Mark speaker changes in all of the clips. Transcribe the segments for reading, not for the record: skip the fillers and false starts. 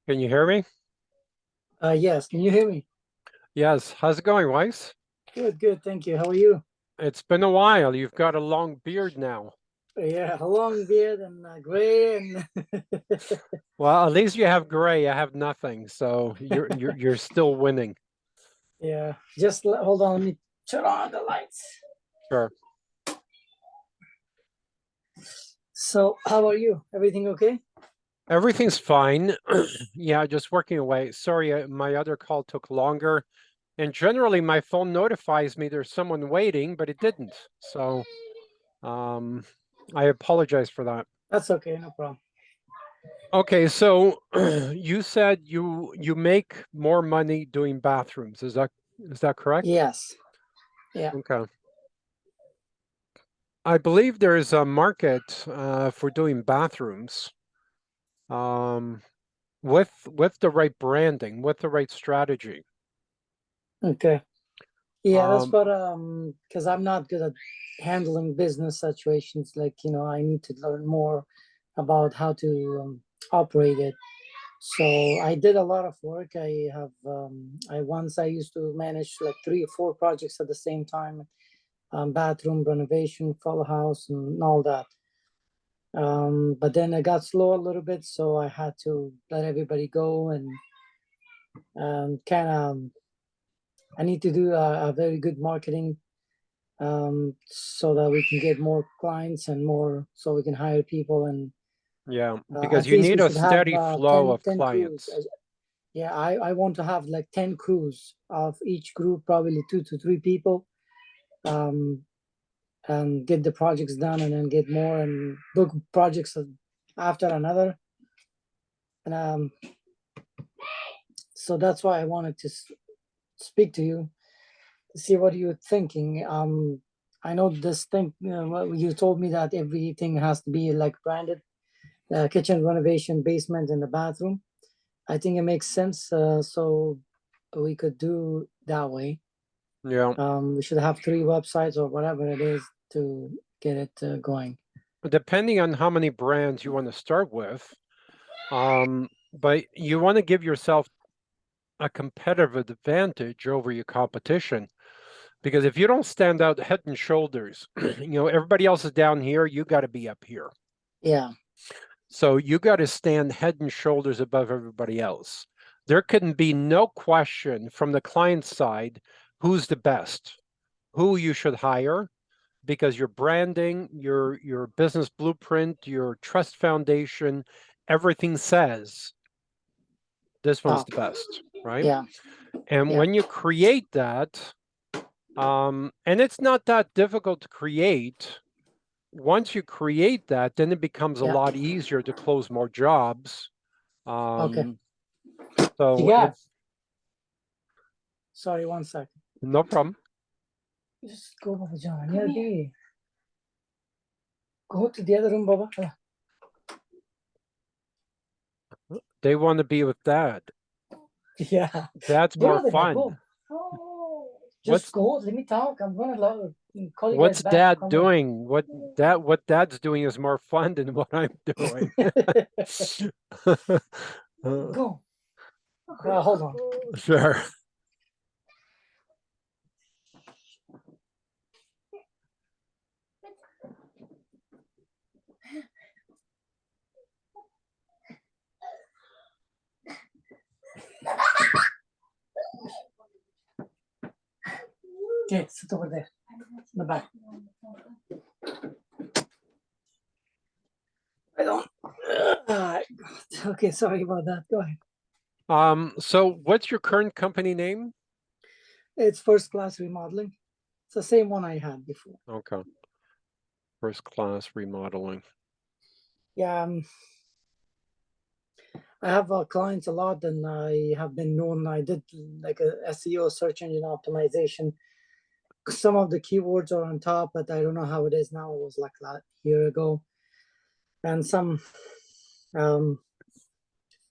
Speaker 1: Can you hear me?
Speaker 2: Yes, can you hear me?
Speaker 1: Yes. How's it going, Weiss?
Speaker 2: Good, good, thank you. How are you?
Speaker 1: It's been a while. You've got a long beard now.
Speaker 2: Yeah, a long beard and gray and
Speaker 1: Well, at least you have gray. I have nothing, so you're still winning.
Speaker 2: yeah. Just hold on, let me turn on the lights.
Speaker 1: Sure.
Speaker 2: So, how are you? Everything okay?
Speaker 1: Everything's fine. Yeah, just working away. Sorry, my other call took longer. And generally, my phone notifies me there's someone waiting, but it didn't. So, um, I apologize for that.
Speaker 2: That's okay, no problem.
Speaker 1: Okay, so you said you make more money doing bathrooms. Is that correct?
Speaker 2: Yes, yeah.
Speaker 1: Okay. I believe there is a market for doing bathrooms um, with the right branding, with the right strategy.
Speaker 2: Okay. Yeah, that's
Speaker 1: Um,
Speaker 2: what because I'm not good at handling business situations. Like, I need to learn more about how to operate it. So I did a lot of work. I used to manage like 3 or 4 projects at the same time, bathroom renovation, full house, and all that. But then it got slow a little bit, so I had to let everybody go and kind of. I need to do a very good marketing so that we can get more clients and more, so we can hire people and
Speaker 1: yeah, because
Speaker 2: at
Speaker 1: you
Speaker 2: least
Speaker 1: need
Speaker 2: we
Speaker 1: a
Speaker 2: should have
Speaker 1: steady flow of
Speaker 2: 10 crews.
Speaker 1: clients.
Speaker 2: Yeah, I want to have like 10 crews of each group, probably 2 to 3 people, um, and get the projects done and then get more and book projects after another. And so that's why I wanted to speak to you to see what you're thinking. I know this thing, you told me that everything has to be like branded, kitchen renovation, basement, and the bathroom. I think it makes sense. So we could do that way.
Speaker 1: Yeah,
Speaker 2: We should have 3 websites or whatever it is to get it going.
Speaker 1: depending on how many brands you want to start with, but you want to give yourself a competitive advantage over your competition. Because if you don't stand out head and shoulders, everybody else is down here, you got to be up here.
Speaker 2: Yeah.
Speaker 1: So you got to stand head and shoulders above everybody else. There can be no question from the client side who's the best, who you should hire, because your branding, your business blueprint, your trust foundation, everything says this one's
Speaker 2: Oh,
Speaker 1: the best, right?
Speaker 2: yeah.
Speaker 1: And
Speaker 2: Yeah.
Speaker 1: when you create that, and it's not that difficult to create. Once you create that, then it becomes a
Speaker 2: Yeah.
Speaker 1: lot easier to close more jobs.
Speaker 2: Okay.
Speaker 1: So
Speaker 2: Yeah.
Speaker 1: it's
Speaker 2: Sorry, 1 second.
Speaker 1: no problem.
Speaker 2: Just go, Baba John. Yeah, go to the other room, Baba.
Speaker 1: They want to be with dad.
Speaker 2: Yeah.
Speaker 1: That's more
Speaker 2: Brother,
Speaker 1: fun.
Speaker 2: go. Oh, just
Speaker 1: What's
Speaker 2: go. Let me talk. I'm gonna call you guys
Speaker 1: what's
Speaker 2: back.
Speaker 1: dad
Speaker 2: Come on.
Speaker 1: doing? What dad's doing is more fun than what I'm doing.
Speaker 2: Go. Hold on.
Speaker 1: Sure.
Speaker 2: Okay, sit over there in the back. I don't. Okay, sorry about that. Go ahead.
Speaker 1: So what's your current company name?
Speaker 2: It's First Class Remodeling. It's the same one I had before.
Speaker 1: Okay. First Class Remodeling.
Speaker 2: Yeah, I have clients a lot, and I have been known. I did like a SEO, search engine optimization. Some of the keywords are on top, but I don't know how it is now. It was like a year ago, and some um,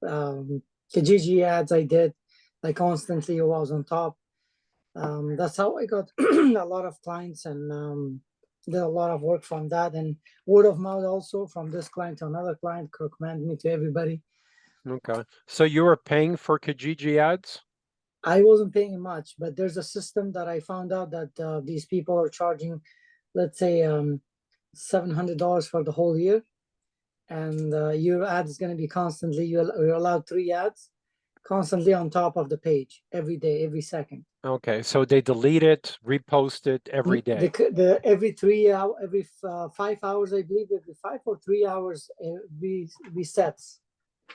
Speaker 2: Kijiji ads I did, like constantly was on top. That's how I got a lot of clients, and did a lot of work from that, and word of mouth also from this client to another client recommend me to everybody.
Speaker 1: Okay. So you were paying for Kijiji ads?
Speaker 2: I wasn't paying much, but there's a system that I found out that these people are charging, let's say, $700 for the whole year, and your ad is going to be constantly. You're allowed 3 ads, constantly on top of the page every day, every second.
Speaker 1: Okay. So they delete it, repost it every day.
Speaker 2: The every 3 hour, every 5 hours, I believe, every 5 or 3 hours, resets.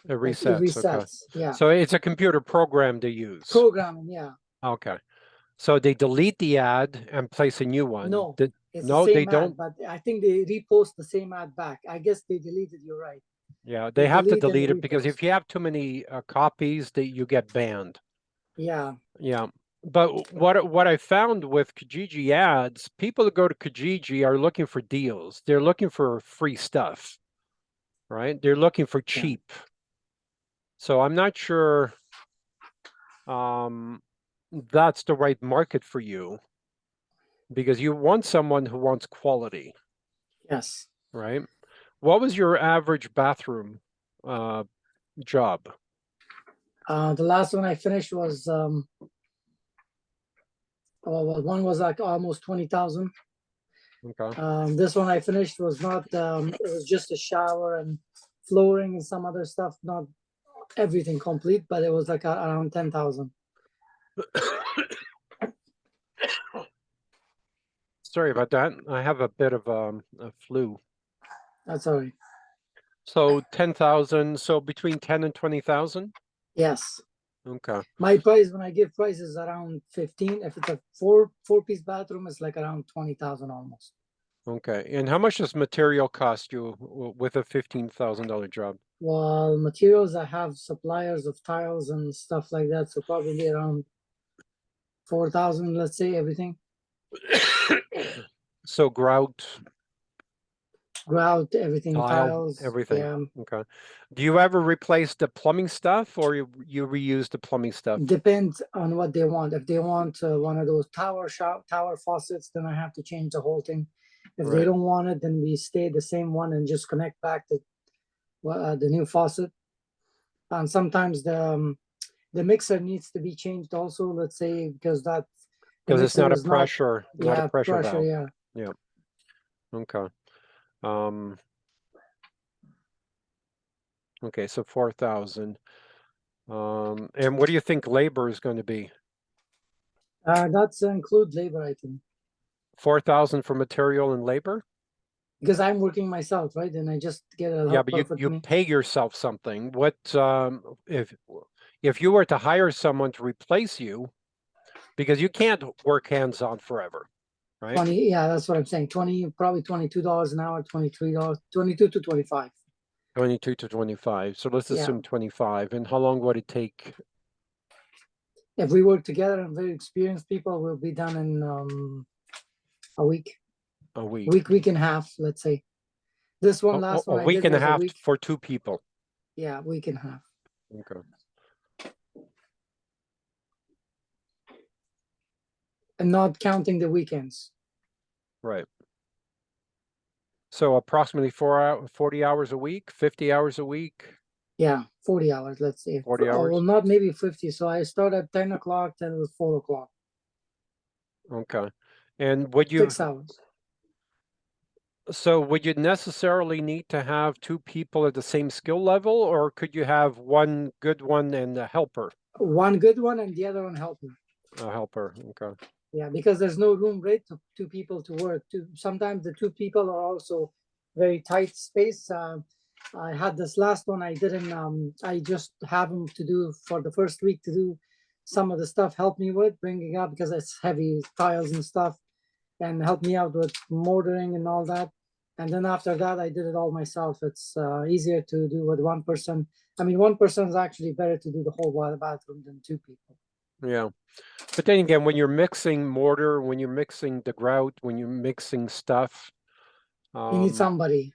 Speaker 1: It
Speaker 2: Like it
Speaker 1: resets. Okay.
Speaker 2: resets. Yeah.
Speaker 1: So it's a computer program they use.
Speaker 2: Programming. Yeah.
Speaker 1: Okay. So they delete the ad and place a new one.
Speaker 2: No, it's the
Speaker 1: No, they
Speaker 2: same ad,
Speaker 1: don't.
Speaker 2: but I think they repost the same ad back. I guess they deleted. You're right.
Speaker 1: Yeah,
Speaker 2: They
Speaker 1: they have to
Speaker 2: delete and
Speaker 1: delete it because
Speaker 2: repost.
Speaker 1: if you have too many copies, that you get banned.
Speaker 2: Yeah.
Speaker 1: Yeah. But what I found with Kijiji ads, people that go to Kijiji are looking for deals. They're looking for free stuff, right? They're looking for cheap. So I'm not sure that's the right market for you because you want someone who wants quality,
Speaker 2: Yes.
Speaker 1: right? What was your average bathroom job?
Speaker 2: The last one I finished was well, one was like almost 20,000.
Speaker 1: Okay.
Speaker 2: This one I finished was not. It was just a shower and flooring and some other stuff, not everything complete, but it was like around 10,000.
Speaker 1: Sorry about that. I have a bit of a flu.
Speaker 2: That's all right.
Speaker 1: So 10,000. So between 10 and 20,000.
Speaker 2: Yes.
Speaker 1: Okay.
Speaker 2: My price when I give prices around 15. If it's a four-piece bathroom, it's like around 20,000 almost.
Speaker 1: Okay. And how much does material cost you with a $15,000 job?
Speaker 2: Well, materials, I have suppliers of tiles and stuff like that, so probably around 4,000, let's say, everything.
Speaker 1: So grout,
Speaker 2: Grout, everything,
Speaker 1: tile,
Speaker 2: tiles.
Speaker 1: everything.
Speaker 2: Yeah.
Speaker 1: Okay. Do you ever replace the plumbing stuff or you reuse the plumbing stuff?
Speaker 2: Depends on what they want. If they want one of those tower faucets, then I have to change the whole thing. If they
Speaker 1: Right.
Speaker 2: don't want it, then we stay the same one and just connect back the new faucet. And sometimes the mixer needs to be changed also. Let's say because the
Speaker 1: Because it's
Speaker 2: mixer
Speaker 1: not a
Speaker 2: is not.
Speaker 1: pressure, not a
Speaker 2: Yeah,
Speaker 1: pressure
Speaker 2: pressure.
Speaker 1: valve.
Speaker 2: Yeah.
Speaker 1: Yeah. Okay. Okay, so 4,000. And what do you think labor is going to be?
Speaker 2: That's include labor, I think,
Speaker 1: 4,000 for material and labor?
Speaker 2: because I'm working myself, right? And I just get a
Speaker 1: Yeah, but
Speaker 2: helper for
Speaker 1: you
Speaker 2: me.
Speaker 1: pay yourself something. What if you were to hire someone to replace you, because you can't work hands-on forever, right?
Speaker 2: 20. Yeah, that's what I'm saying. 20, probably $22 an hour, $23, 22 to 25.
Speaker 1: 22 to 25. So let's
Speaker 2: Yeah.
Speaker 1: assume 25. And how long would it take?
Speaker 2: If we work together and very experienced people, we'll be done in a week.
Speaker 1: A week.
Speaker 2: Week and a half, let's say. This one, last one
Speaker 1: A
Speaker 2: I
Speaker 1: week
Speaker 2: did
Speaker 1: and a
Speaker 2: was
Speaker 1: half
Speaker 2: week.
Speaker 1: for 2 people.
Speaker 2: Yeah, week and a half.
Speaker 1: Okay.
Speaker 2: And not counting the weekends.
Speaker 1: Right. So approximately 40 hours a week, 50 hours a week.
Speaker 2: Yeah, 40 hours, let's say.
Speaker 1: 40 hours?
Speaker 2: Well, not maybe 50. So I start at 10 o'clock, then it was 4 o'clock.
Speaker 1: Okay. And would you
Speaker 2: 6 hours.
Speaker 1: So would you necessarily need to have 2 people at the same skill level, or could you have one good one and a helper?
Speaker 2: One good one and the other one helping.
Speaker 1: A helper, okay.
Speaker 2: Yeah, because there's no room, right, to 2 people to work. Sometimes the 2 people are also very tight space. I had this last one. I didn't. I just have them to do for the first week to do some of the stuff. Help me with bringing up because it's heavy tiles and stuff, and help me out with mortaring and all that. And then after that, I did it all myself. It's easier to do with one person. I mean, one person is actually better to do the whole bathroom than 2 people.
Speaker 1: Yeah. But then again, when you're mixing mortar, when you're mixing the grout, when you're mixing stuff,
Speaker 2: You need somebody.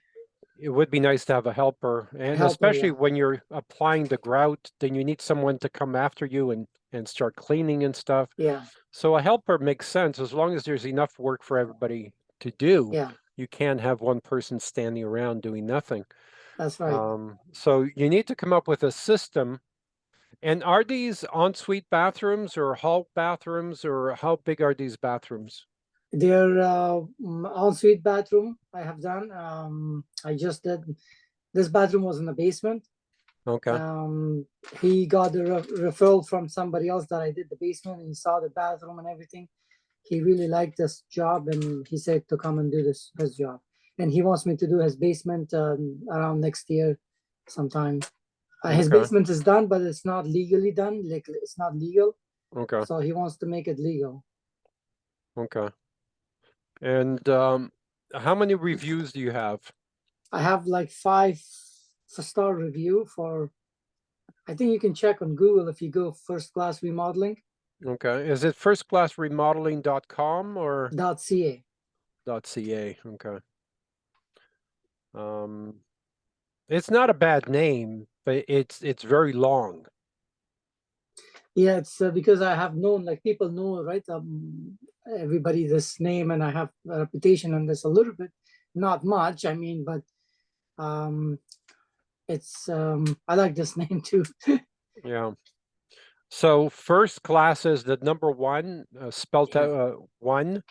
Speaker 1: it would be nice to have a helper. And
Speaker 2: Helper,
Speaker 1: especially
Speaker 2: yeah.
Speaker 1: when you're applying the grout, then you need someone to come after you and start cleaning and stuff.
Speaker 2: Yeah.
Speaker 1: So a helper makes sense as long as there's enough work for everybody to do.
Speaker 2: Yeah,
Speaker 1: You can't have one person standing around doing nothing.
Speaker 2: that's right.
Speaker 1: So you need to come up with a system. And are these ensuite bathrooms or hall bathrooms, or how big are these bathrooms?
Speaker 2: Their ensuite bathroom I have done. I just did. This bathroom was in the basement.
Speaker 1: Okay.
Speaker 2: He got the referral from somebody else that I did the basement, and he saw the bathroom and everything. He really liked this job, and he said to come and do his job. And he wants me to do his basement around next year, sometime. His
Speaker 1: Okay.
Speaker 2: basement is done, but it's not legally done. Like it's not legal,
Speaker 1: Okay.
Speaker 2: so he wants to make it legal.
Speaker 1: Okay. And how many reviews do you have?
Speaker 2: I have like 5 star review for. I think you can check on Google if you go first class remodeling.
Speaker 1: Okay. Is it firstclassremodeling.com or
Speaker 2: .ca.
Speaker 1: .ca? Okay. Um, it's not a bad name, but it's very long.
Speaker 2: Yeah, it's because I have known, like people know, right? Everybody this name, and I have a reputation on this a little bit, not much. I mean, but it's I like this name too.
Speaker 1: Yeah. So first class is the number one, spelled
Speaker 2: Yeah,
Speaker 1: out one,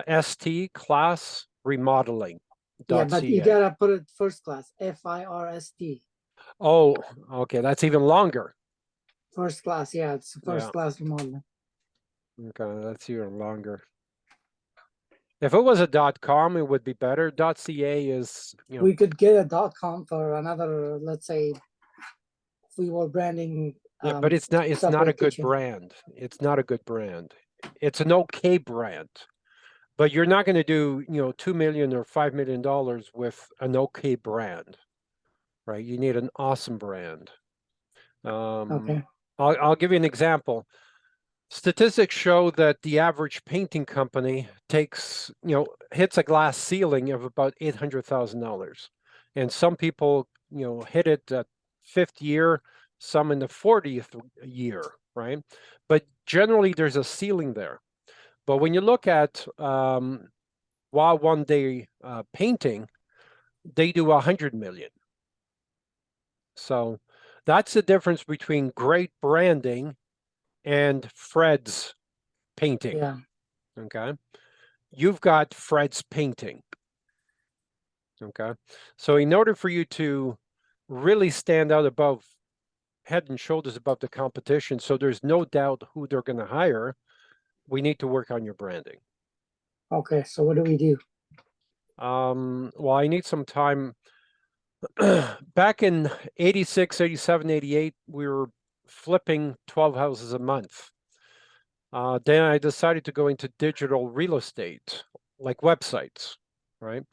Speaker 1: ST class remodeling
Speaker 2: yeah,
Speaker 1: dot
Speaker 2: but you
Speaker 1: ca.
Speaker 2: gotta put it first class, FIRST,
Speaker 1: Oh, okay, that's even longer.
Speaker 2: first class. Yeah, it's
Speaker 1: Yeah,
Speaker 2: first class remodeling.
Speaker 1: okay, that's even longer. If it was a .com, it would be better. .ca is,
Speaker 2: We could get a .com for another, let's say, if we were branding
Speaker 1: yeah, but it's not a
Speaker 2: separate
Speaker 1: good
Speaker 2: kitchen.
Speaker 1: brand. It's not a good brand. It's an okay brand, but you're not going to do, 2 million or $5 million with an okay brand, right? You need an awesome brand. Um,
Speaker 2: Okay.
Speaker 1: I'll give you an example. Statistics show that the average painting company hits a glass ceiling of about $800,000. And some people, hit it at fifth year, some in the 40th year, right? But generally there's a ceiling there. But when you look at Wow One Day Painting, they do 100 million. So that's the difference between great branding and Fred's painting.
Speaker 2: Yeah.
Speaker 1: Okay. You've got Fred's painting. Okay. So in order for you to really stand out above head and shoulders above the competition, so there's no doubt who they're going to hire, we need to work on your branding.
Speaker 2: Okay. So what do we do?
Speaker 1: Well, I need some time. Back in 86, 87, 88, we were flipping 12 houses a month. Then I decided to go into digital real estate, like websites, right?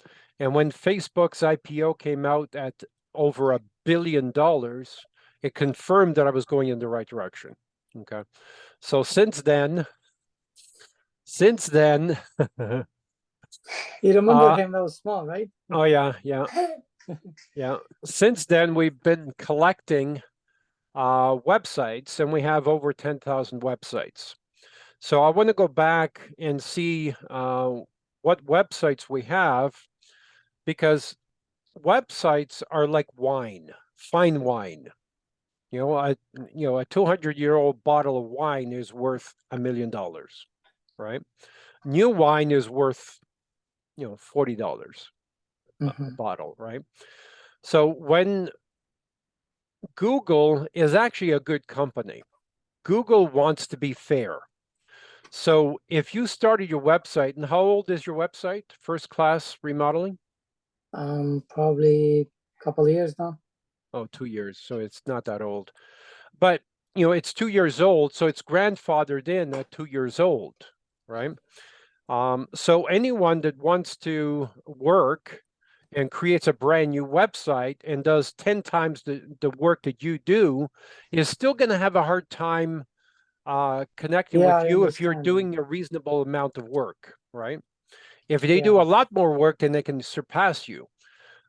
Speaker 1: And when Facebook's IPO came out at over $1 billion, it confirmed that I was going in the right direction. Okay. So since then,
Speaker 2: You remember
Speaker 1: uh,
Speaker 2: him? That was small, right?
Speaker 1: oh yeah, yeah, yeah. Since then, we've been collecting websites, and we have over 10,000 websites. So I want to go back and see what websites we have, because websites are like wine, fine wine. A 200-year-old bottle of wine is worth $1 million, right? New wine is worth $40 a
Speaker 2: Hmm.
Speaker 1: bottle, right? So when Google is actually a good company, Google wants to be fair. So if you started your website, and how old is your website? First Class Remodeling?
Speaker 2: Probably a couple of years now.
Speaker 1: Oh, 2 years. So it's not that old. But, it's 2 years old. So it's grandfathered in at 2 years old, right? So anyone that wants to work and creates a brand new website and does 10 times the work that you do is still going to have a hard time connecting
Speaker 2: Yeah,
Speaker 1: with
Speaker 2: I
Speaker 1: you if you're
Speaker 2: understand.
Speaker 1: doing a reasonable amount of work, right? If they
Speaker 2: Yeah.
Speaker 1: do a lot more work, then they can surpass you.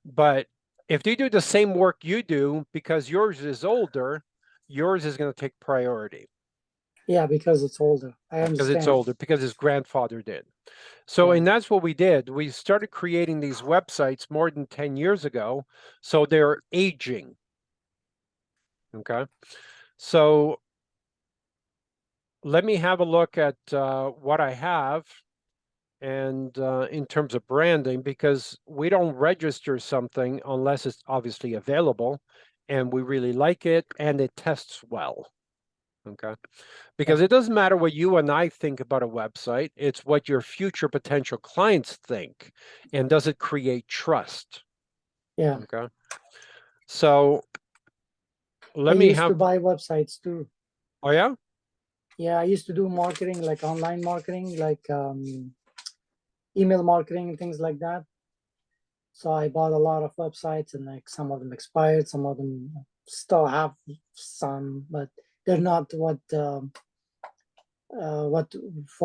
Speaker 1: But if they do the same work you do, because yours is older, yours is going to take priority.
Speaker 2: Yeah, because it's older. I
Speaker 1: because it's
Speaker 2: understand.
Speaker 1: older, because his grandfather did. So,
Speaker 2: Yeah.
Speaker 1: and that's what we did. We started creating these websites more than 10 years ago. So they're aging. Okay. So let me have a look at what I have and in terms of branding, because we don't register something unless it's obviously available and we really like it and it tests well. Okay. Because
Speaker 2: Yeah.
Speaker 1: it doesn't matter what you and I think about a website, it's what your future potential clients think. And does it create trust?
Speaker 2: Yeah.
Speaker 1: Okay. So
Speaker 2: I
Speaker 1: let me
Speaker 2: used to
Speaker 1: have,
Speaker 2: buy websites too.
Speaker 1: oh yeah?
Speaker 2: Yeah, I used to do marketing, like online marketing, like email marketing and things like that. So I bought a lot of websites, and like some of them expired, some of them still have some, but they're not what for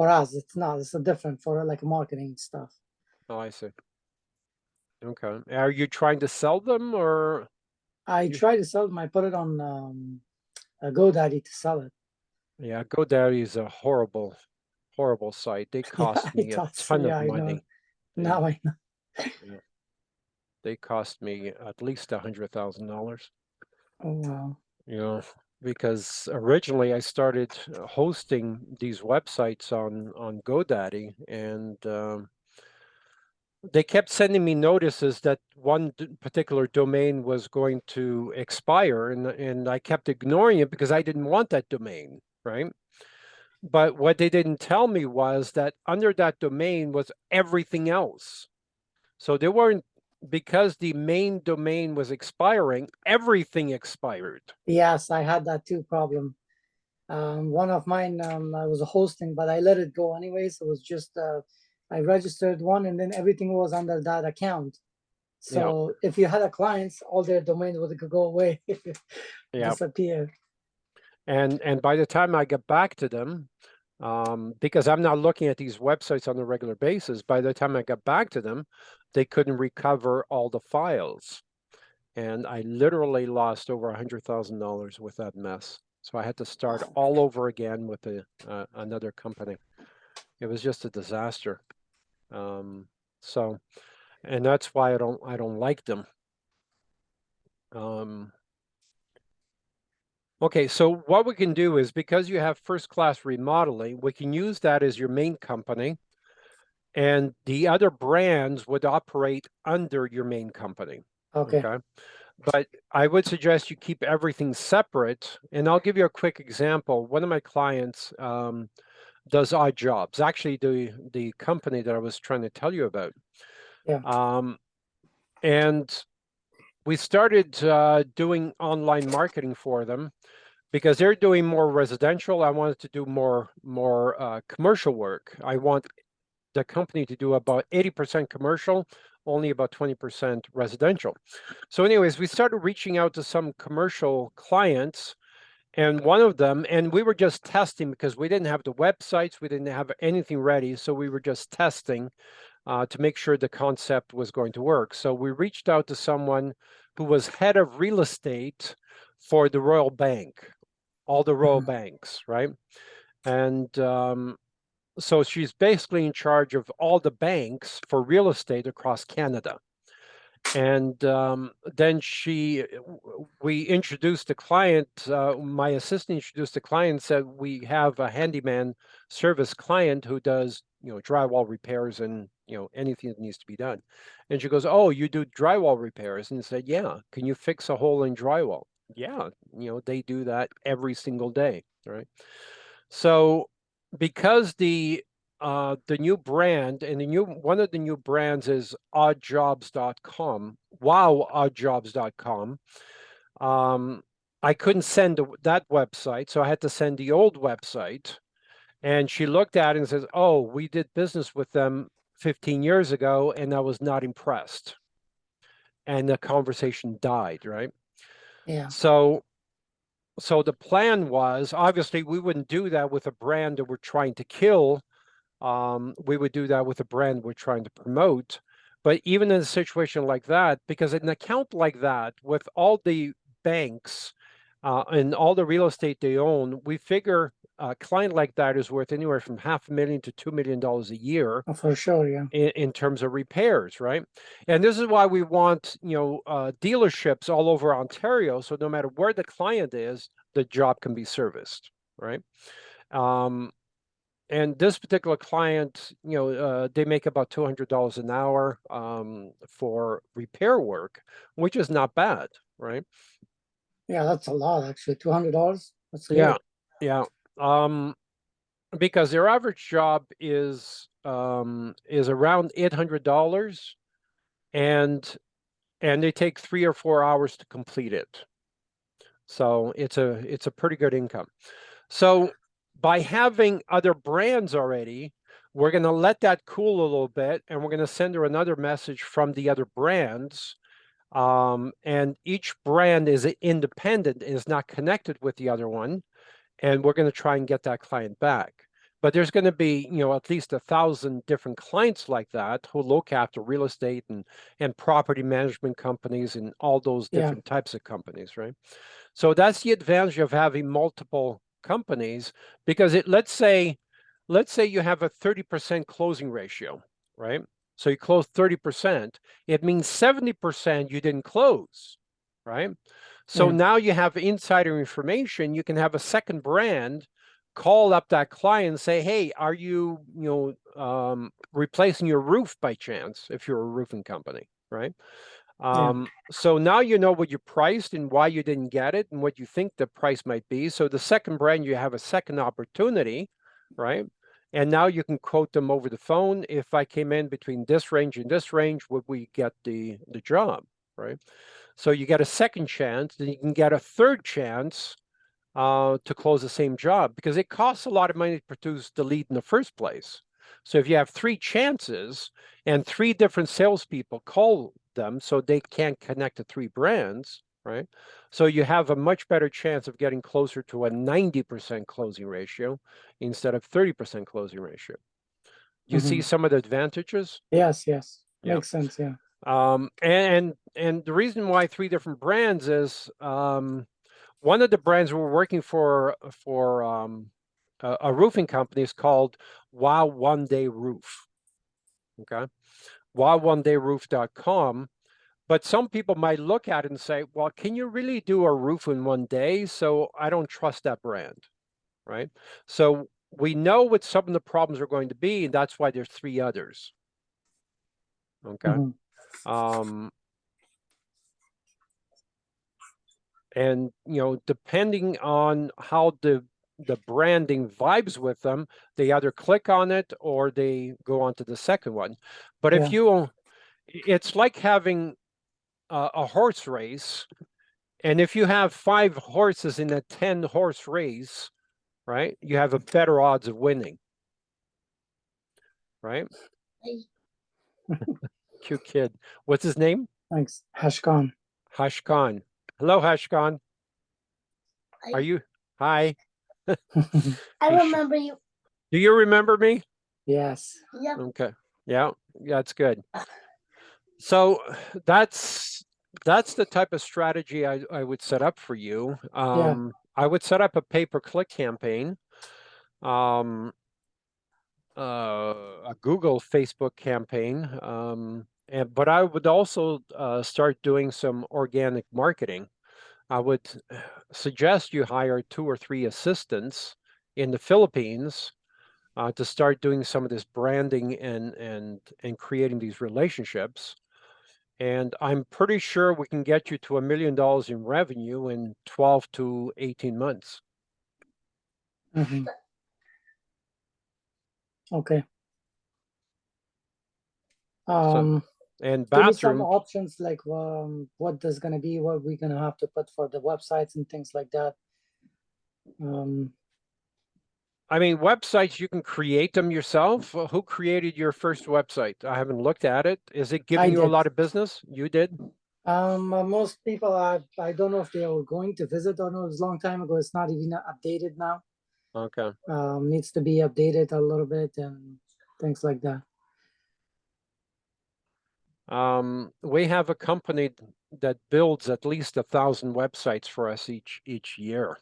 Speaker 2: us. It's not. It's a different for like marketing stuff.
Speaker 1: Oh, I see. Okay. Are you trying to sell them or
Speaker 2: I
Speaker 1: you?
Speaker 2: try to sell them. I put it on GoDaddy to sell it.
Speaker 1: Yeah, GoDaddy is a horrible, horrible site. They
Speaker 2: Yeah,
Speaker 1: cost
Speaker 2: it
Speaker 1: me a
Speaker 2: does.
Speaker 1: ton of
Speaker 2: Yeah, I know.
Speaker 1: money. They,
Speaker 2: Now I know.
Speaker 1: yeah, they cost me at least $100,000.
Speaker 2: Oh, wow.
Speaker 1: You know, because originally I started hosting these websites on GoDaddy, and they kept sending me notices that one particular domain was going to expire, and I kept ignoring it because I didn't want that domain, right? But what they didn't tell me was that under that domain was everything else. So they weren't, because the main domain was expiring, everything expired.
Speaker 2: Yes, I had that too problem. One of mine, I was hosting, but I let it go anyways. It was just I registered one, and then everything was under that account.
Speaker 1: Yeah,
Speaker 2: So if you had a client, all their domains would go away,
Speaker 1: yeah.
Speaker 2: disappear.
Speaker 1: And by the time I get back to them, because I'm not looking at these websites on a regular basis, by the time I got back to them, they couldn't recover all the files. And I literally lost over $100,000 with that mess. So I had to start all over again with another company. It was just a disaster. Um, so, and that's why I don't like them. Um, okay, so what we can do is, because you have first class remodeling, we can use that as your main company, and the other brands would operate under your main company.
Speaker 2: Okay.
Speaker 1: Okay. But I would suggest you keep everything separate. And I'll give you a quick example. One of my clients does odd jobs. Actually, the company that I was trying to tell you about.
Speaker 2: Yeah.
Speaker 1: And we started doing online marketing for them because they're doing more residential. I wanted to do more commercial work. I want the company to do about 80% commercial, only about 20% residential. So anyways, we started reaching out to some commercial clients, and one of them, and we were just testing because we didn't have the websites, we didn't have anything ready. So we were just testing to make sure the concept was going to work. So we reached out to someone who was head of real estate for the Royal Bank, all the Royal
Speaker 2: Mhm.
Speaker 1: banks, right? And so she's basically in charge of all the banks for real estate across Canada. And then we introduced the client, my assistant introduced the client, said, we have a handyman service client who does, drywall repairs and, anything that needs to be done. And she goes, oh, you do drywall repairs? And I said, yeah. Can you fix a hole in drywall? Yeah. They do that every single day, right? So because the new brand, and one of the new brands is oddjobs.com. Wow, oddjobs.com. Um, I couldn't send that website, so I had to send the old website. And she looked at it and says, "Oh, we did business with them 15 years ago, and I was not impressed." And the conversation died, right?
Speaker 2: Yeah.
Speaker 1: So so the plan was, obviously we wouldn't do that with a brand that we're trying to kill. We would do that with a brand we're trying to promote. But even in a situation like that, because an account like that, with all the banks and all the real estate they own, we figure a client like that is worth anywhere from $500,000 to $2 million a year
Speaker 2: For sure, yeah.
Speaker 1: in terms of repairs, right? And this is why we want, dealerships all over Ontario. So no matter where the client is, the job can be serviced, right? And this particular client, they make about $200 an hour for repair work, which is not bad, right?
Speaker 2: Yeah, that's a lot actually. $200. That's
Speaker 1: Yeah,
Speaker 2: good.
Speaker 1: yeah. Because their average job is around $800, and they take 3 or 4 hours to complete it. So it's a pretty good income. So by having other brands already, we're going to let that cool a little bit, and we're going to send her another message from the other brands. And each brand is independent, is not connected with the other one. And we're going to try and get that client back. But there's going to be, at least 1,000 different clients like that who look after real estate and property management companies and all those
Speaker 2: Yeah.
Speaker 1: different types of companies, right? So that's the advantage of having multiple companies, because let's say you have a 30% closing ratio, right? So you close 30%, it means 70% you didn't close, right? So
Speaker 2: Yeah.
Speaker 1: now you have insider information. You can have a second brand call up that client and say, hey, are you, replacing your roof by chance, if you're a roofing company, right?
Speaker 2: Yeah.
Speaker 1: So now you know what you priced and why you didn't get it and what you think the price might be. So the second brand, you have a second opportunity, right? And now you can quote them over the phone. If I came in between this range and this range, would we get the job, right? So you get a second chance, then you can get a third chance to close the same job, because it costs a lot of money to produce the lead in the first place. So if you have 3 chances and 3 different salespeople call them, so they can't connect to 3 brands, right? So you have a much better chance of getting closer to a 90% closing ratio instead of 30% closing ratio. Do you see some of the advantages?
Speaker 2: Yes, yes.
Speaker 1: Yeah.
Speaker 2: Makes sense, yeah.
Speaker 1: And the reason why 3 different brands is one of the brands we're working for a roofing company is called Wow One Day Roof. Okay, wowonedayRoof.com. But some people might look at it and say, well, can you really do a roof in one day? So I don't trust that brand, right? So we know what some of the problems are going to be, and that's why there's 3 others. Okay. Um, and depending on how the branding vibes with them, they either click on it or they go on to the second one. But if it's like having a horse race, and if you have 5 horses in a 10-horse race, right, you have a better odds of winning, right? Cute kid. What's his name?
Speaker 2: Thanks. Hashkan.
Speaker 1: Hashkan. Hello, Hashkan. Are you? Hi.
Speaker 3: I remember you.
Speaker 1: Do you remember me?
Speaker 2: Yes.
Speaker 3: Yeah.
Speaker 1: Okay. Yeah, that's good. So that's the type of strategy I would set up for you. I would set up a pay-per-click campaign, a Google, Facebook campaign, but I would also start doing some organic marketing. I would suggest you hire 2 or 3 assistants in the Philippines to start doing some of this branding and creating these relationships. And I'm pretty sure we can get you to $1 million in revenue in 12 to 18 months.
Speaker 2: Okay.
Speaker 1: So, and
Speaker 2: give me some
Speaker 1: bathroom,
Speaker 2: options, like what there's gonna be, what we're gonna have to put for the websites and things like that.
Speaker 1: I mean, websites, you can create them yourself. Who created your first website? I haven't looked at it. Is it giving you a
Speaker 2: did.
Speaker 1: lot of business? You did?
Speaker 2: Most people, I don't know if they were going to visit or not. It was a long time ago. It's not even updated now.
Speaker 1: Okay.
Speaker 2: Needs to be updated a little bit and things like that.
Speaker 1: We have a company that builds at least 1,000 websites for us each year.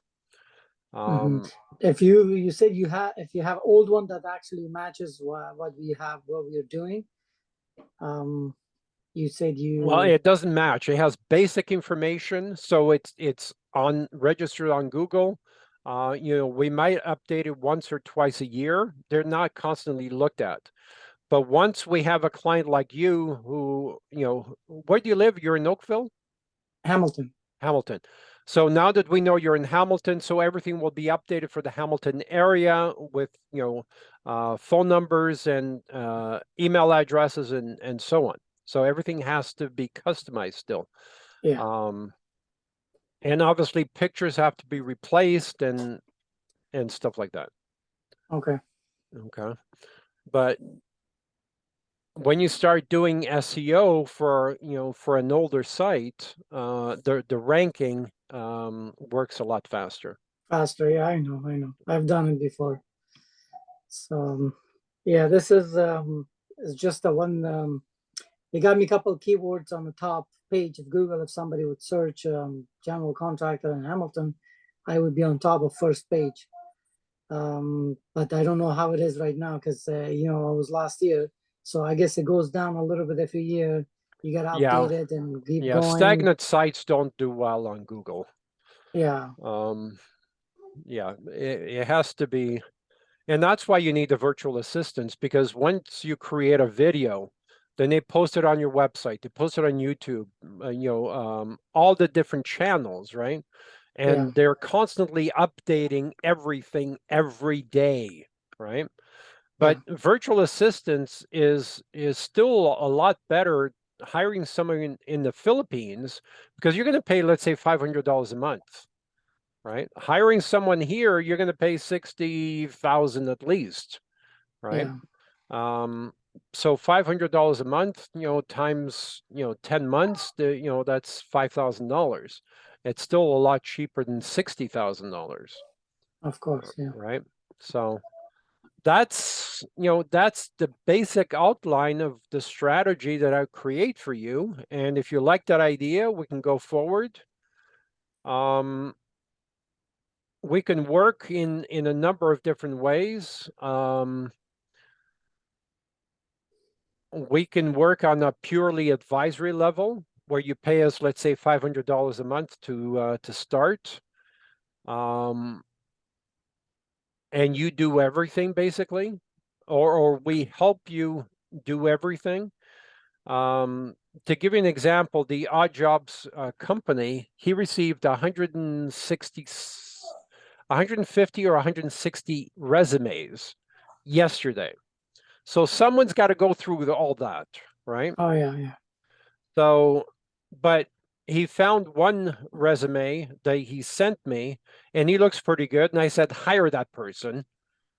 Speaker 2: If you said if you have old one that actually matches what we're doing, you said
Speaker 1: Well, it doesn't match. It has basic information, so it's on registered on Google. You know, we might update it once or twice a year. They're not constantly looked at. But once we have a client like you who, you know, where do you live? You're in Oakville?
Speaker 2: Hamilton.
Speaker 1: Hamilton. So now that we know you're in Hamilton, so everything will be updated for the Hamilton area with, you know, phone numbers and email addresses and so on. So everything has to be customized still.
Speaker 2: Yeah.
Speaker 1: And obviously pictures have to be replaced and stuff like that.
Speaker 2: Okay.
Speaker 1: Okay. But when you start doing SEO for, you know, for an older site, the ranking works a lot faster.
Speaker 2: Faster, yeah, I know. I've done it before. So yeah, this is just the one. They got me a couple of keywords on the top page of Google. If somebody would search general contractor in Hamilton, I would be on top of first page. But I don't know how it is right now because you know, it was last year, so I guess it goes down a little bit every year. You got to
Speaker 1: Yeah.
Speaker 2: update it and keep
Speaker 1: Yeah,
Speaker 2: going.
Speaker 1: stagnant sites don't do well on Google.
Speaker 2: Yeah.
Speaker 1: Yeah, it has to be, and that's why you need the virtual assistants, because once you create a video, then they post it on your website, they post it on YouTube, you know, all the different channels, right? And
Speaker 2: Yeah.
Speaker 1: they're constantly updating everything every day, right? But virtual assistants is still a lot better hiring someone in the Philippines, because you're going to pay, let's say, $500 a month, right? Hiring someone here, you're going to pay 60,000 at least, right?
Speaker 2: Yeah.
Speaker 1: So $500 a month, you know, times, you know, 10 months, you know, that's $5,000. It's still a lot cheaper than $60,000,
Speaker 2: Of course. Yeah.
Speaker 1: right? So that's, you know, that's the basic outline of the strategy that I create for you. And if you like that idea, we can go forward. We can work in a number of different ways. We can work on a purely advisory level where you pay us, let's say, $500 a month to start. And you do everything basically, or we help you do everything. To give you an example, the Odd Jobs company, he received 150 or 160 resumes yesterday. So someone's got to go through all that, right?
Speaker 2: Oh yeah.
Speaker 1: So, but he found one resume that he sent me, and he looks pretty good. And I said, hire that person.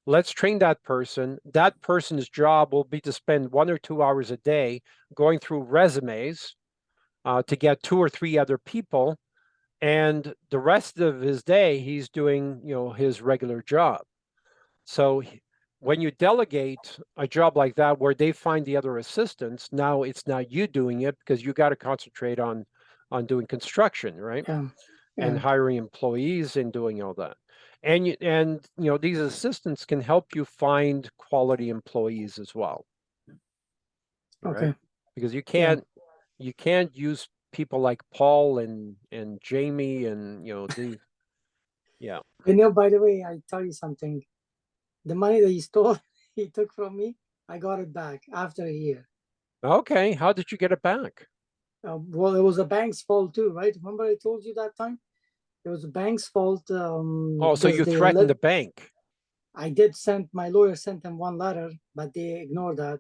Speaker 1: Let's train that person. That person's job will be to spend 1 or 2 hours a day going through resumes to get 2 or 3 other people. And the rest of his day, he's doing, you know, his regular job. So when you delegate a job like that, where they find the other assistants, now it's not you doing it, because you got to concentrate on doing construction, right?
Speaker 2: Yeah.
Speaker 1: And hiring employees and doing all that. And you know, these assistants can help you find quality employees as well.
Speaker 2: Okay.
Speaker 1: Right? Because you can't use people like Paul and Jamie and, you know, the yeah.
Speaker 2: You know, by the way, I tell you something. The money that he stole, he took from me, I got it back after a year.
Speaker 1: Okay, how did you get it back?
Speaker 2: Well, it was a bank's fault too, right? Remember I told you that time? It was a bank's fault.
Speaker 1: Oh, so
Speaker 2: because
Speaker 1: you
Speaker 2: they
Speaker 1: threatened the bank.
Speaker 2: I did send, my lawyer sent them one letter, but they ignored that.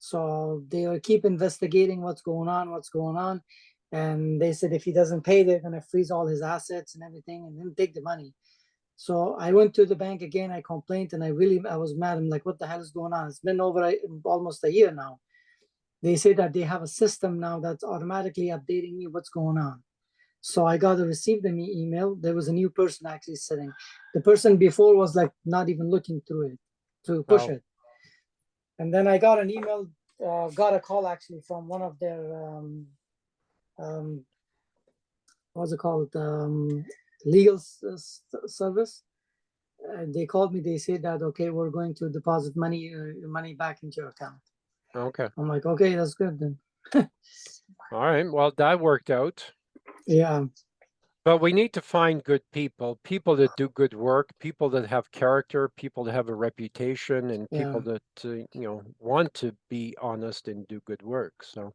Speaker 2: So they will keep investigating what's going on. And they said if he doesn't pay, they're going to freeze all his assets and everything and then take the money. So I went to the bank again. I complained and I was mad. I'm like, what the hell is going on? It's been over almost a year now. They say that they have a system now that's automatically updating me what's going on. So I got to receive the email. There was a new person actually sitting. The person before was like not even looking through it to push it. And then I got an email, got a call actually from one of their, what's it called? Legal service. they called me. They said that, okay, we're going to deposit money back into your account.
Speaker 1: Okay.
Speaker 2: I'm like, okay, that's good then.
Speaker 1: All right. Well, that worked out.
Speaker 2: Yeah,
Speaker 1: But we need to find good people, people that do good work, people that have character, people that have a reputation, and people
Speaker 2: yeah,
Speaker 1: that want to be honest and do good work. So,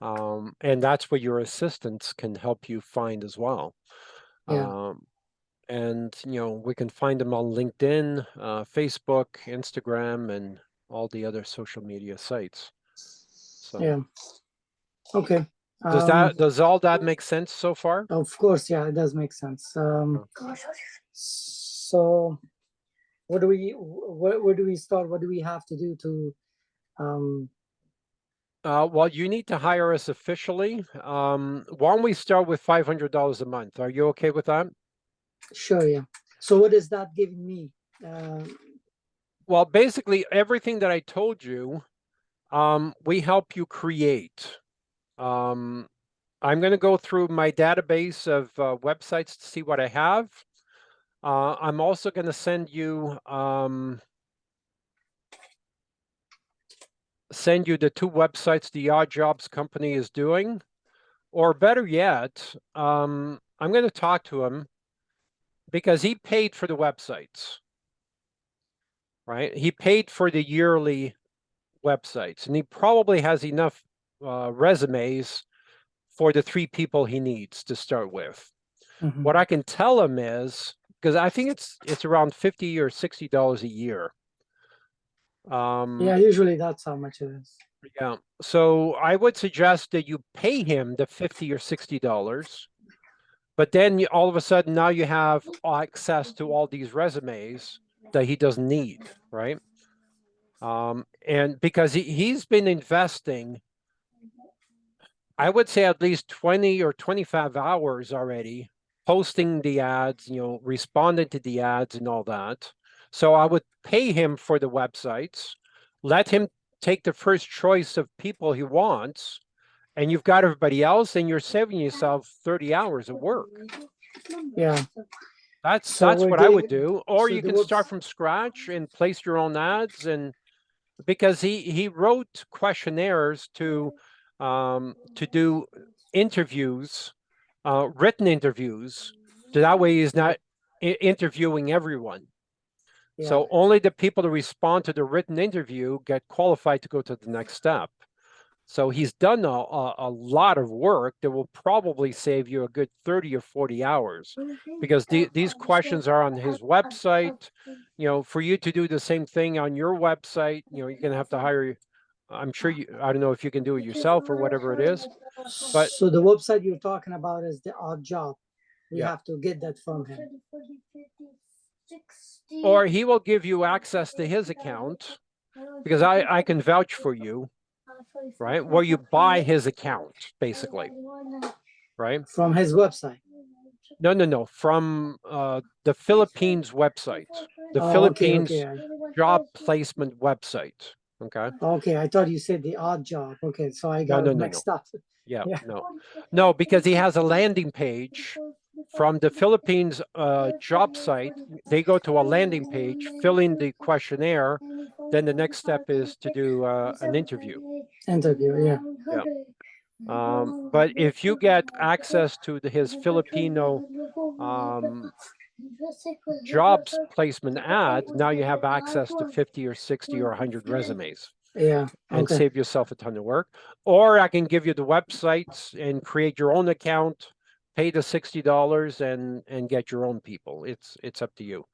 Speaker 1: and that's what your assistants can help you find as well.
Speaker 2: yeah,
Speaker 1: And we can find them on LinkedIn, Facebook, Instagram, and all the other social media sites. So,
Speaker 2: yeah. Okay.
Speaker 1: does all that make sense so far?
Speaker 2: Of course, yeah, it does make sense. So where do we start? What do we have to do to
Speaker 1: Well, you need to hire us officially. Why don't we start with $500 a month? Are you okay with that?
Speaker 2: sure, yeah. So what is that giving me?
Speaker 1: Well, basically everything that I told you, we help you create. I'm going to go through my database of websites to see what I have. I'm also going to send you the two websites the Odd Jobs company is doing, or better yet, I'm going to talk to him because he paid for the websites, right? He paid for the yearly websites, and he probably has enough resumes for the 3 people he needs to start with.
Speaker 2: Mhm.
Speaker 1: What I can tell him is, because I think it's around $50 or $60 a year.
Speaker 2: Yeah, usually that's how much it is.
Speaker 1: Yeah. So I would suggest that you pay him the $50 or $60, but then all of a sudden now you have access to all these resumes that he doesn't need, right? And because he's been investing, I would say at least 20 or 25 hours already posting the ads, responding to the ads and all that. So I would pay him for the websites, let him take the first choice of people he wants, and you've got everybody else, and you're saving yourself 30 hours of work.
Speaker 2: Yeah.
Speaker 1: That's
Speaker 2: So we're
Speaker 1: what I would
Speaker 2: getting
Speaker 1: do. Or
Speaker 2: so
Speaker 1: you
Speaker 2: the
Speaker 1: can start
Speaker 2: webs
Speaker 1: from scratch and place your own ads, and because he wrote questionnaires to do interviews, written interviews, so that way he's not interviewing everyone.
Speaker 2: yeah.
Speaker 1: So only the people that respond to the written interview get qualified to go to the next step. So he's done a lot of work that will probably save you a good 30 or 40 hours, because these questions are on his website. For you to do the same thing on your website, you're going to have to hire, I'm sure I don't know if you can do it yourself or whatever it is, but
Speaker 2: So the website you're talking about is the Odd Job. We
Speaker 1: yeah.
Speaker 2: have to get that from him.
Speaker 1: Or he will give you access to his account, because I can vouch for you, right? Where you buy his account, basically, right?
Speaker 2: From his website.
Speaker 1: No. From the Philippines website, the
Speaker 2: Oh,
Speaker 1: Philippines
Speaker 2: okay.
Speaker 1: job placement website. Okay.
Speaker 2: Okay, I thought you said the Odd Job. Okay, so I got it
Speaker 1: No.
Speaker 2: mixed up.
Speaker 1: Yeah,
Speaker 2: Yeah.
Speaker 1: no, because he has a landing page from the Philippines job site. They go to a landing page, fill in the questionnaire. Then the next step is to do an interview.
Speaker 2: Interview, yeah.
Speaker 1: Yeah. But if you get access to his Filipino jobs placement ad, now you have access to 50 or 60 or 100 resumes
Speaker 2: Yeah.
Speaker 1: and
Speaker 2: Okay.
Speaker 1: save yourself a ton of work. Or I can give you the websites and create your own account, pay the $60 and get your own people. It's up to you.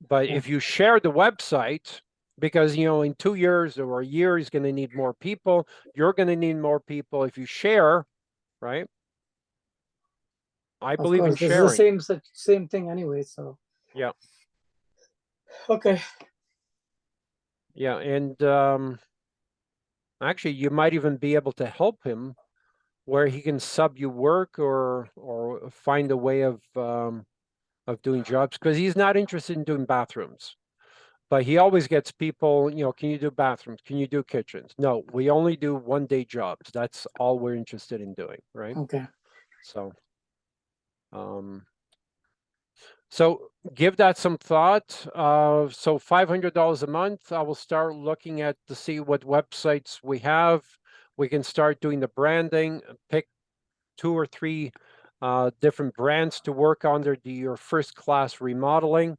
Speaker 1: But
Speaker 2: Yeah.
Speaker 1: if you share the website, because in 2 years or a year he's going to need more people, you're going to need more people. If you share, right? I
Speaker 2: Of
Speaker 1: believe in
Speaker 2: course, this is the
Speaker 1: sharing.
Speaker 2: same thing anyway. So
Speaker 1: Yeah.
Speaker 2: okay.
Speaker 1: Yeah. And actually, you might even be able to help him where he can sub you work or find a way of doing jobs, because he's not interested in doing bathrooms. But he always gets people, can you do bathrooms? Can you do kitchens? No, we only do 1-day jobs. That's all we're interested in doing, right?
Speaker 2: Okay.
Speaker 1: So, So give that some thought. So $500 a month, I will start looking at to see what websites we have. We can start doing the branding, pick 2 or 3 different brands to work under your first class remodeling.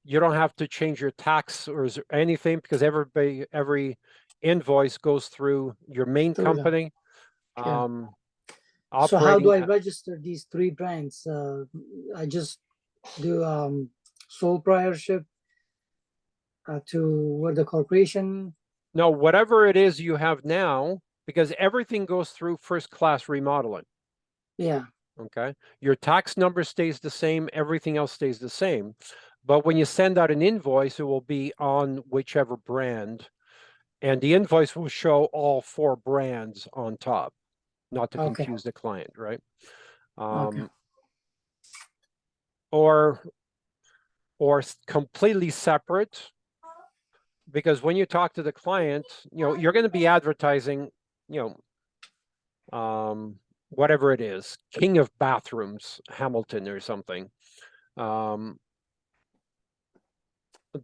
Speaker 1: You don't have to change your tax or anything because every invoice goes through your main
Speaker 2: Through them.
Speaker 1: company.
Speaker 2: Yeah. So how do
Speaker 1: Operating
Speaker 2: I register these 3 brands? I just do sole proprietorship to with the corporation.
Speaker 1: no, whatever it is you have now, because everything goes through first class remodeling.
Speaker 2: Yeah.
Speaker 1: Okay. Your tax number stays the same, everything else stays the same. But when you send out an invoice, it will be on whichever brand. And the invoice will show all 4 brands on top, not to
Speaker 2: Okay.
Speaker 1: confuse the client, right?
Speaker 2: Okay.
Speaker 1: Or completely separate, because when you talk to the client, you're going to be advertising, whatever it is, King of Bathrooms, Hamilton or something.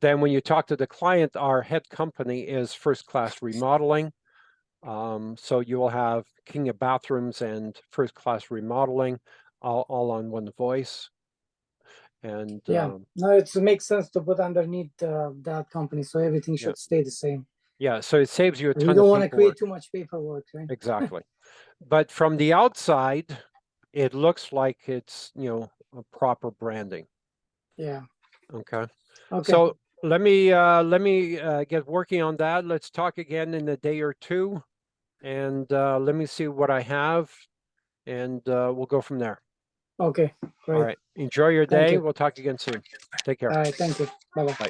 Speaker 1: Then when you talk to the client, our head company is First Class Remodeling. So you will have King of Bathrooms and First Class Remodeling all on one voice. And
Speaker 2: yeah, no, it makes sense to put underneath that company, so everything should stay the same.
Speaker 1: Yeah, so it saves you a ton
Speaker 2: You
Speaker 1: of
Speaker 2: don't want to
Speaker 1: paperwork.
Speaker 2: create too much paperwork, right?
Speaker 1: Exactly. But from the outside, it looks like it's, a proper branding.
Speaker 2: Yeah.
Speaker 1: Okay.
Speaker 2: Okay.
Speaker 1: So let me get working on that. Let's talk again in a day or 2, and let me see what I have, and we'll go from there.
Speaker 2: Okay. Great.
Speaker 1: All right. Enjoy your
Speaker 2: Thank
Speaker 1: day.
Speaker 2: you.
Speaker 1: We'll talk again soon. Take care.
Speaker 2: All right. Thank you. Bye-bye.
Speaker 1: Bye.